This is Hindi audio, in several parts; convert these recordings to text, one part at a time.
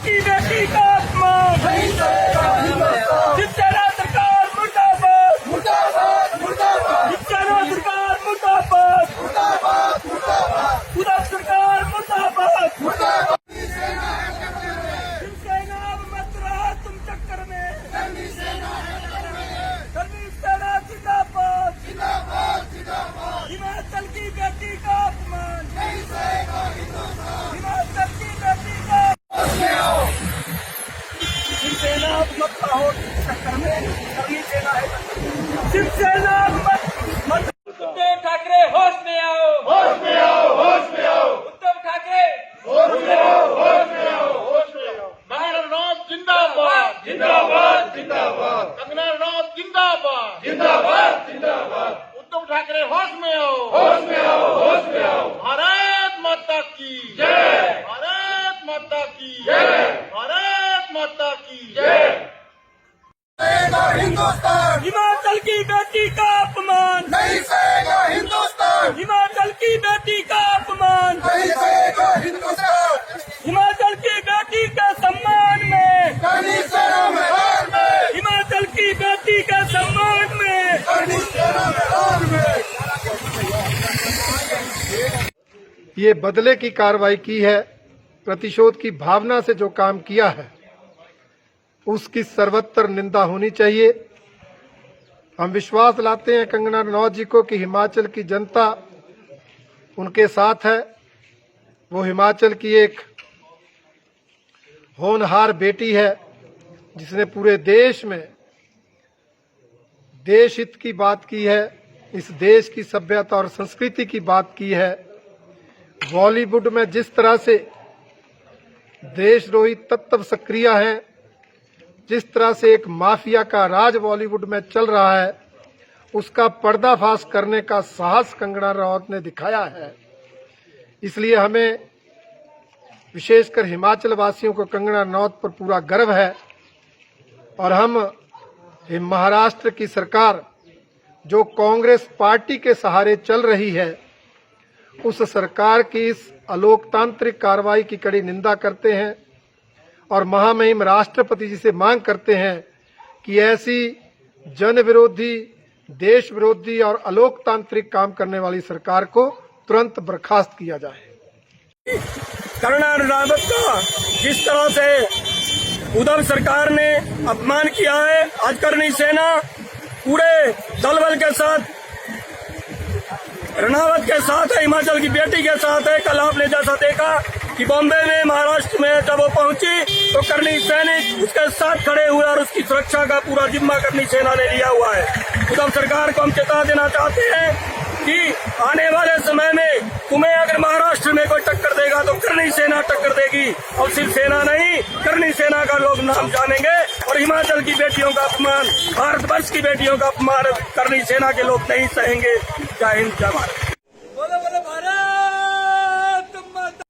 की बेटी का अपमान नहीं सहेगा हिंदुस्तान। शिवसेना सरकार मुर्दाबाद मुर्दाबाद मुर्दाबाद शिवसेना सरकार मुर्दाबाद मुर्दाबाद मुर्दाबाद उद्धव सरकार मुर्दाबाद मुर्दाबाद। शिवसेना मत रहा तुम चक्कर में कर्मी सेना जिंदाबाद जिंदाबाद जिंदाबाद। हिमाचल की बेटी का अपमान नहीं सहेगा हिंदुस्तान। हिमाचल की बेटी का होश में आओ। शिवसेना मत रहो तुम चक्कर में कर्मी सेना है शिवसेना मत उद्धव ठाकरे होश में आओ होश में आओ। होश में आओ। उद्धव ठाकरे होश में आओ। होश में आओ। होश में आओ। नारायण रनौत जिंदाबाद जिंदाबाद जिंदाबाद कंगना रनौत जिंदाबाद जिंदाबाद जिंदाबाद। उद्धव ठाकरे होश में आओ होश में आओ। होश में आओ। भारत माता की जय। भारत माता की जय। भारत माता की जय। सहेगा हिंदुस्तान। हिमाचल की बेटी का अपमान नहीं सहेगा हिंदुस्तान। हिमाचल की बेटी का अपमान नहीं सहेगा हिंदुस्तान। हिमाचल की बेटी के सम्मान में कर्मी सेना मैदान में। हिमाचल की बेटी के सम्मान में कर्मी सेना मैदान में। ये बदले की कार्रवाई की है, प्रतिशोध की भावना से जो काम किया है उसकी सर्वत्र निंदा होनी चाहिए। हम विश्वास लाते हैं कंगना रनौत जी को कि हिमाचल की जनता उनके साथ है। वो हिमाचल की एक होनहार बेटी है जिसने पूरे देश में देश हित की बात की है, इस देश की सभ्यता और संस्कृति की बात की है। बॉलीवुड में जिस तरह से देशद्रोही तत्व सक्रिय हैं, जिस तरह से एक माफिया का राज बॉलीवुड में चल रहा है, उसका पर्दाफाश करने का साहस कंगना रनौत ने दिखाया है। इसलिए हमें विशेषकर हिमाचल वासियों को कंगना रनौत पर पूरा गर्व है और हम महाराष्ट्र की सरकार जो कांग्रेस पार्टी के सहारे चल रही है उस सरकार की इस अलोकतांत्रिक कार्रवाई की कड़ी निंदा करते हैं और महामहिम राष्ट्रपति जी से मांग करते हैं कि ऐसी जन विरोधी, देश विरोधी और अलोकतांत्रिक काम करने वाली सरकार को तुरंत बर्खास्त किया जाए। कंगना रनौत का जिस तरह से उद्धव सरकार ने अपमान किया है, आज कर्मी सेना पूरे दल बल के साथ रनौत के साथ है, हिमाचल की बेटी के साथ है। कल आपने जैसा देखा कि बॉम्बे में, महाराष्ट्र में जब वो पहुंची तो कर्मी सैनिक उसके साथ खड़े हुए और उसकी सुरक्षा का पूरा जिम्मा कर्मी सेना ने लिया हुआ है। उद्धव सरकार को हम चेता देना चाहते हैं कि आने वाले समय में तुम्हें अगर महाराष्ट्र में कोई टक्कर देगा तो कर्मी सेना टक्कर देगी और सिर्फ सेना नहीं, कर्मी सेना का लोग नाम जानेंगे। और हिमाचल की बेटियों का अपमान, भारतवर्ष की बेटियों का अपमान कर्मी सेना के लोग नहीं सहेंगे। जय हिंद, जय भारत। बोलो बोलो भारत माता।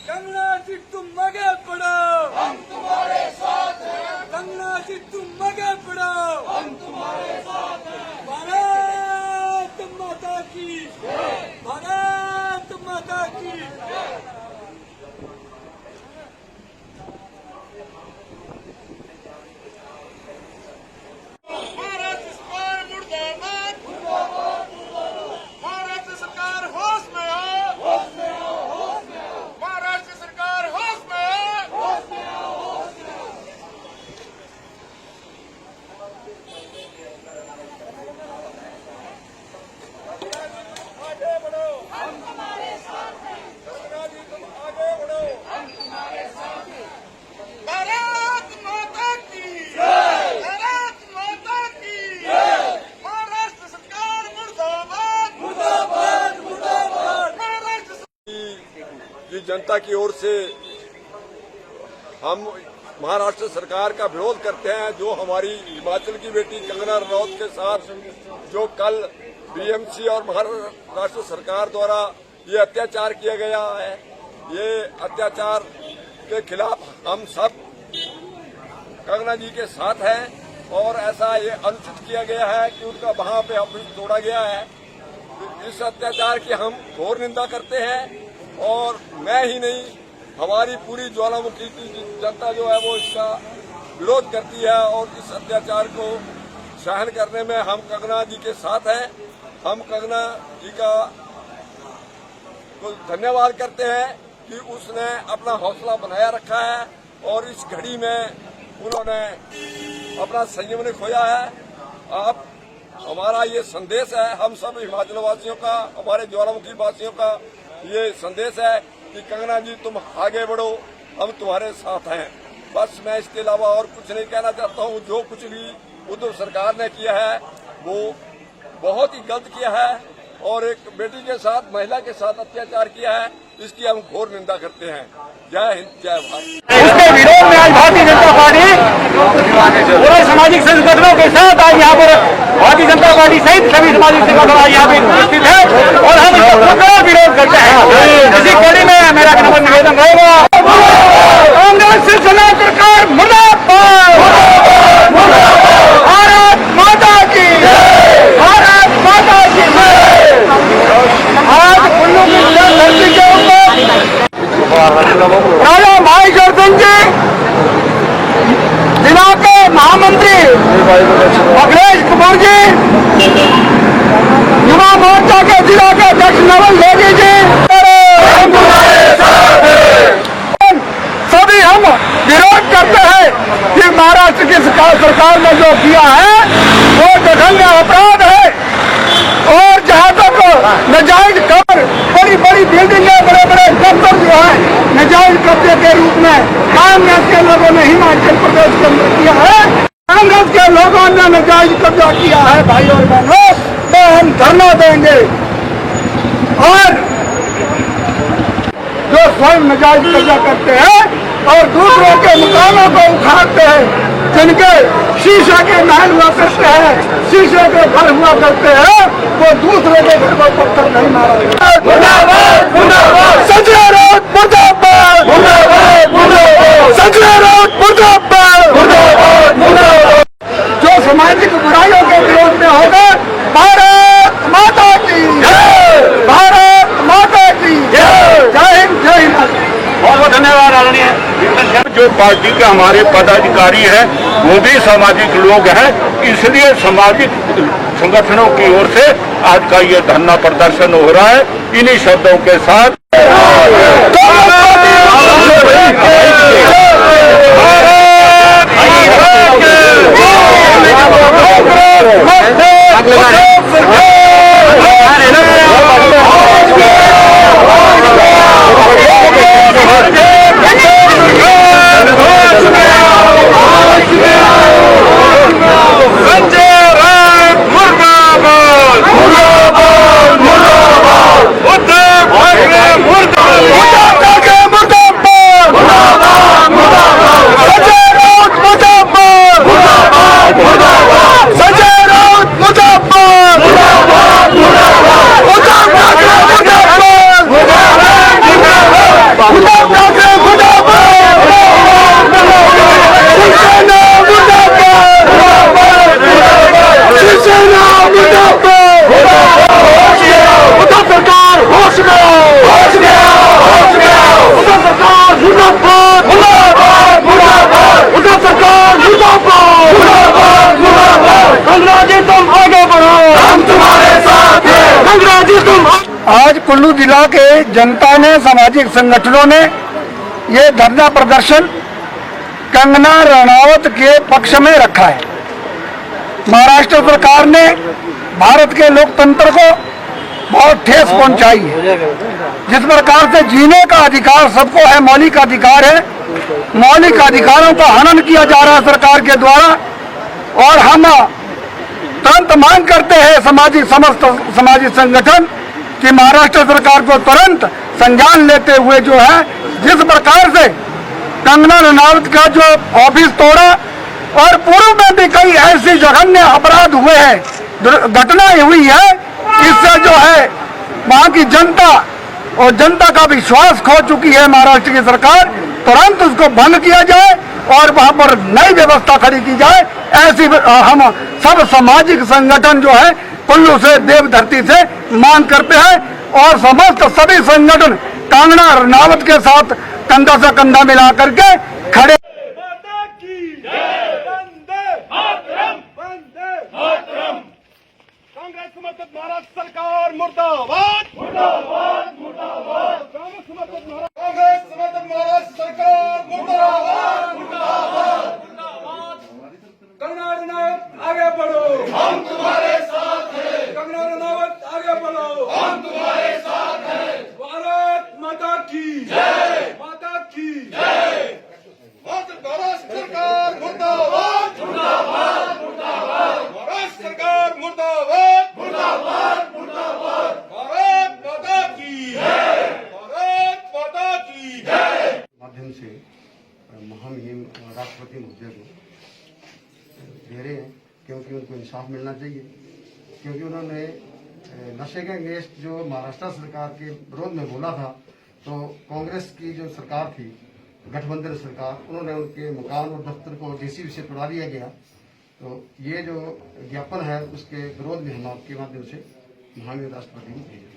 कंगना जी तुम आगे बढ़ो, हम तुम्हारे साथ हैं। कंगना जी तुम आगे बढ़ो, हम तुम्हारे साथ हैं। भारत माता की, भारत माता की। भारत सरकार मुर्दाबाद भारत सरकार होश में आओ होश में आओ। होश में आओ। महाराष्ट्र सरकार होश में आओ होश में आओ। होश में आओ। जनता की ओर से हम महाराष्ट्र सरकार का विरोध करते हैं, जो हमारी हिमाचल की बेटी कंगना रनौत के साथ जो कल बीएमसी और महाराष्ट्र सरकार द्वारा ये अत्याचार किया गया है, ये अत्याचार के खिलाफ हम सब कंगना जी के साथ हैं और ऐसा ये अनुचित किया गया है कि उनका वहां पे ऑफिस तोड़ा गया है। इस अत्याचार की हम घोर निंदा करते हैं और मैं ही नहीं, हमारी पूरी ज्वालामुखी की जनता जो है वो इसका विरोध करती है और इस अत्याचार को सहन करने में हम कंगना जी के साथ हैं। हम कंगना जी का धन्यवाद करते हैं कि उसने अपना हौसला बनाया रखा है और इस घड़ी में उन्होंने अपना संयम ने खोया है। आप हमारा ये संदेश है, हम सब हिमाचल वासियों का, हमारे ज्वालामुखी वासियों का ये संदेश है कि कंगना जी तुम आगे बढ़ो, हम तुम्हारे साथ हैं। बस मैं इसके अलावा और कुछ नहीं कहना चाहता हूँ। जो कुछ भी उद्धव सरकार ने किया है वो बहुत ही गलत किया है और एक बेटी के साथ, महिला के साथ अत्याचार किया है, इसकी हम घोर निंदा करते हैं। जय हिंद, जय भारत। इसके विरोध में आज भारतीय जनता पार्टी पूरे सामाजिक संगठनों के साथ आज यहाँ पर भारतीय जनता पार्टी सहित सभी सामाजिक संगठन आज यहाँ पे उपस्थित है और हम इसका पुरजोर विरोध करते हैं। इसी कड़ी में मेरा नम्र निवेदन रहेगा, कांग्रेस शिवसेना सरकार मुर्दाबाद, भारत माता की, भारत माता की। आज कुल्लू की धरती के ऊपर राजा भाई गर्दन जी, जिला के महामंत्री अखिलेश कुमार जी, युवा मोर्चा के जिला के अध्यक्ष नवल योगी जी, सभी हम विरोध करते हैं कि महाराष्ट्र की सरकार ने जो किया है वो जघन्य अपराध है और जहाँ तक नाजायज कब्र, बड़ी बड़ी बिल्डिंगें, बड़े बड़े दफ्तर जो है नाजायज कब्जे के रूप में कांग्रेस के लोगों ने हिमाचल प्रदेश के अंदर किया है, कांग्रेस के लोगों ने नाजायज कब्जा किया है भाई और बहनों, तो हम धरना देंगे। और जो स्वयं नाजायज कब्जा करते हैं और दूसरों के मकानों को उखाड़ते हैं, जिनके शीशे के महल हुआ करते हैं, शीशे के घर हुआ करते हैं, वो दूसरे के घर पर पत्थर नहीं मारा। संजय राउत मुर्दाबाद, संजय राउत मुर्दाबाद। जो सामाजिक बुराइयों के विरोध में होगा, भारत माता की, भारत माता की जय हिंद, जय हिंद। बहुत बहुत धन्यवाद आदरणीय। जो पार्टी के हमारे पदाधिकारी हैं वो भी सामाजिक लोग हैं, इसलिए सामाजिक संगठनों की ओर से आज का ये धरना प्रदर्शन हो रहा है। इन्हीं शब्दों के साथ आज कुल्लू जिला के जनता ने, सामाजिक संगठनों ने ये धरना प्रदर्शन कंगना रनौत के पक्ष में रखा है। महाराष्ट्र सरकार ने भारत के लोकतंत्र को बहुत ठेस पहुंचाई है। जिस प्रकार से जीने का अधिकार सबको है, मौलिक अधिकार है, मौलिक अधिकारों का हनन किया जा रहा है सरकार के द्वारा। और हम तुरंत मांग करते हैं समस्त सामाजिक संगठन कि महाराष्ट्र सरकार को तुरंत संज्ञान लेते हुए जो है जिस प्रकार से कंगना रनौत का जो ऑफिस तोड़ा और पूर्व में भी कई ऐसे जघन्य अपराध हुए हैं, घटनाएं हुई है, इससे जो है वहां की जनता और जनता का विश्वास खो चुकी है। महाराष्ट्र की सरकार तुरंत उसको बंद किया जाए और वहां पर नई व्यवस्था खड़ी की जाए, ऐसी हम सब सामाजिक संगठन जो है कुल्लू से देव धरती से मांग करते हैं और समस्त सभी संगठन कंगना रनौत के साथ कंधा से कंधा मिला करके खड़े। माता की जय। वंदे मातरम। वंदे मातरम। कांग्रेस समर्थित महाराष्ट्र सरकार मुर्दाबाद। मुर्दाबाद। मुर्दाबाद। कांग्रेस समर्थित महाराष्ट्र सरकार मुर्दाबाद। मुर्दाबाद। कंगना रनौत आगे बढ़ो, हम तुम्हारे साथ हैं। कंगना रनौत आगे बढ़ो, हम तुम्हारे साथ हैं। भारत माता की जय। माता की जय। महाराष्ट्र सरकार मुर्दाबाद। मुर्दाबाद। मुर्दाबाद। महाराष्ट्र सरकार मुर्दाबाद। मुर्दाबाद। मुर्दाबाद। भारत माता की जय। भारत माता की जय। माध्यम से महामहिम राष्ट्रपति महोदय को दे रहे हैं, क्योंकि उनको इंसाफ मिलना चाहिए, क्योंकि उन्होंने नशे के अगेंस्ट जो महाराष्ट्र सरकार के विरोध में बोला था, तो कांग्रेस की जो सरकार थी, गठबंधन सरकार, उन्होंने उनके मकान और दफ्तर को जेसीबी से तोड़ा दिया गया। तो ये जो ज्ञापन है उसके विरोध में हम आपके माध्यम से महामहिम राष्ट्रपति को भेजे।